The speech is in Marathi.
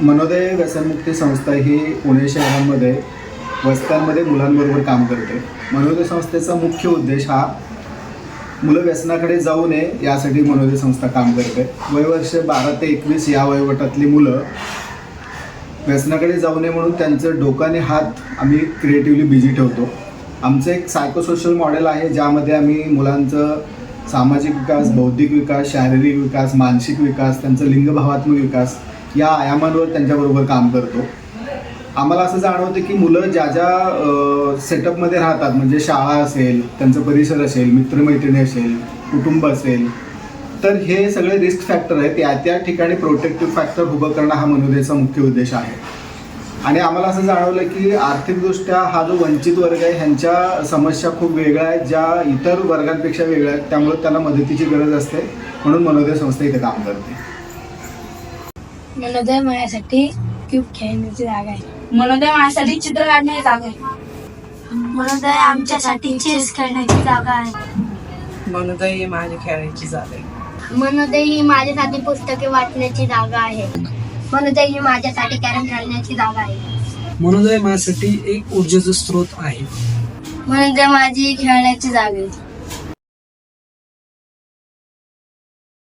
मनोदय व्यसनमुक्ती संस्था ही पुणे शहरामध्ये वस्त्यांमध्ये मुलांबरोबर काम करते. मनोदय संस्थेचा मुख्य उद्देश हा मुलं व्यसनाकडे जाऊ नये यासाठी मनोदय संस्था काम करते. वयवर्ष 12 ते 21 या वयोगटातली मुलं व्यसनाकडे जाऊ नये म्हणून त्यांचं डोकं आणि हात आम्ही क्रिएटिव्हली बिझी ठेवतो. आमचं एक सायकोसोशल मॉडेल आहे ज्यामध्ये आम्ही मुलांचं सामाजिक विकास, बौद्धिक विकास, शारीरिक विकास, मानसिक विकास, त्यांचं लिंगभावात्मक विकास या आयामांवर त्यांच्याबरोबर काम करतो. आम्हाला असं जाणवतं की मुलं ज्या ज्या सेटअपमध्ये राहतात, म्हणजे शाळा असेल, त्यांचं परिसर असेल, मित्रमैत्रिणी असेल, कुटुंब असेल, तर हे सगळे रिस्क फॅक्टर आहेत. त्या ठिकाणी प्रोटेक्टिव्ह फॅक्टर उभं करणं हा मनोदयचा मुख्य उद्देश आहे. आणि आम्हाला असं जाणवलं की आर्थिकदृष्ट्या हा जो वंचित वर्ग आहे ह्यांच्या समस्या खूप वेगळ्या आहेत, ज्या इतर वर्गांपेक्षा वेगळ्या आहेत. त्यामुळे त्यांना मदतीची गरज असते, म्हणून मनोदय संस्था इथे काम करते. मनोदय माझ्यासाठी क्यूब खेळण्याची जागा आहे. मनोदय माझ्यासाठी चित्र काढण्याची जागा आहे. मनोदय आमच्यासाठी चेस खेळण्याची जागा आहे. मनोदय ही माझी खेळायची जागा आहे. मनोदय ही माझ्यासाठी पुस्तके वाचण्याची जागा आहे. मनोदय ही माझ्यासाठी कॅरम खेळण्याची जागा आहे. मनोदय माझ्यासाठी एक ऊर्जेचा स्रोत आहे. मनोदय माझी खेळण्याची जागा आहे.